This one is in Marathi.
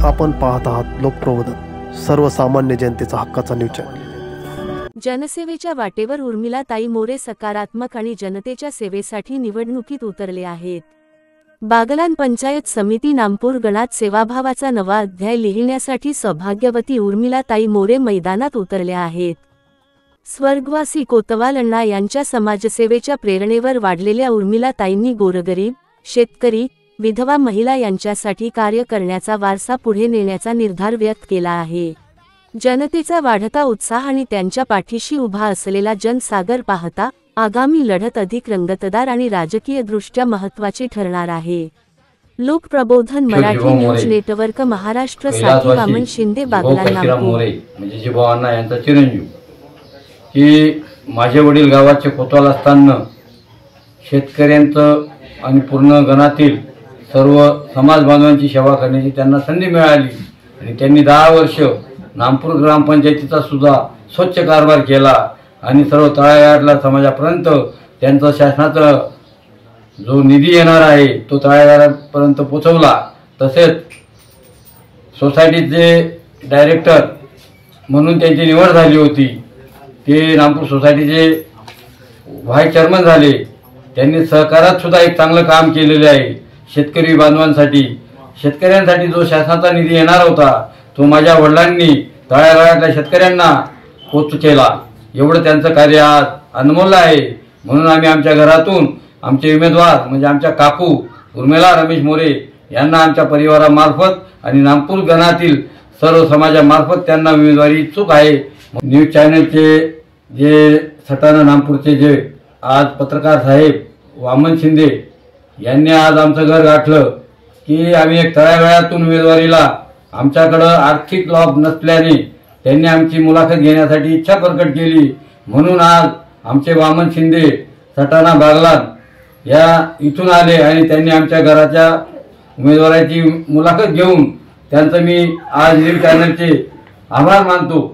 आपण पाहत आहात लोकप्रबोधन, सर्वसामान्य जनतेचा हक्काचा न्यूज चॅनल। जनसेवेच्या वाटेवर उर्मिलाताई मोरे सकारात्मक आणि जनतेच्या सेवेसाठी निवडणुकीत उतरले आहेत। बागलाण पंचायत समिती नामपूर गणात सेवाभावाचा नवा अध्याय लिहिण्यासाठी सौभाग्यवती उर्मिलाताई मोरे मैदानात उतरल्या आहेत। स्वर्गवासी कोतवाल अण्णा यांच्या समाजसेवेच्या प्रेरणेवर वाढलेल्या उर्मिलाताईंनी गोरगरीब, शेतकरी, विधवा महिला यांच्यासाठी कार्य करण्याचा वारसा पुढे नेण्याचा निर्धार व्यक्त केला आहे। जनतेचा वाढता उत्साह आणि त्यांच्या पाठीशी उभा असलेला जनसागर पाहता आगामी लढत अधिक रंगतदार आणि राजकीय दृष्ट्या महत्त्वाची ठरणार आहे। लोकप्रबोधन मराठी न्यूज नेटवर्क महाराष्ट्र साठी वामन शिंदे, बागलाण नामपूर। म्हणजे जिभावांना यांचा चिरंजीव की माझे वडील गावाचे कोतवाल असताना शेतकऱ्यांचं आणि पूर्ण गणातील सर्व समाज बांधवांची सेवा करण्याची त्यांना संधी मिळाली आणि त्यांनी 10 वर्ष नामपूर ग्रामपंचायतीचा सुद्धा स्वच्छ कारभार केला आणि सर्व तळागाळातल्या समाजापर्यंत त्यांचा शासनाचा जो निधी येणार आहे तो तळागाळापर्यंत पोहोचवला। तसेच सोसायटीचे डायरेक्टर म्हणून त्यांची निवड झाली होती, ते नामपूर सोसायटीचे व्हाईस चेअरमन झाले। त्यांनी सहकारात सुद्धा एक चांगलं काम केलेले आहे। शेतकरी बांधवांसाठी, शेतकऱ्यांसाठी जो शासनाचा निधी येणार होता तो माझ्या वडिलांनी तळागाळातल्या शेतकऱ्यांना पोच केला। एवढं त्यांचं कार्य आज अनमोल आहे। म्हणून आम्ही आमच्या घरातून आमचे उमेदवार म्हणजे आमच्या काकू उर्मिला रमेश मोरे यांना आमच्या परिवारामार्फत आणि नामपूर गणातील सर्व समाजामार्फत त्यांना उमेदवारी इच्छुक आहे। न्यूज चॅनलचे जे सटाणा नामपूरचे जे आज पत्रकार साहेब वामन शिंदे यांनी आज आमचं घर गाठलं की आम्ही एक तळागाळातून उमेदवारीला आमच्याकडं आर्थिक लाभ नसल्याने त्यांनी आमची मुलाखत घेण्यासाठी इच्छा प्रकट केली। म्हणून आज आमचे वामन शिंदे सटाणा बागलाण या इथून आले आणि त्यांनी आमच्या घराच्या उमेदवाराची मुलाखत घेऊन त्यांचं मी आज न्यूज चॅनलचे आभार मानतो।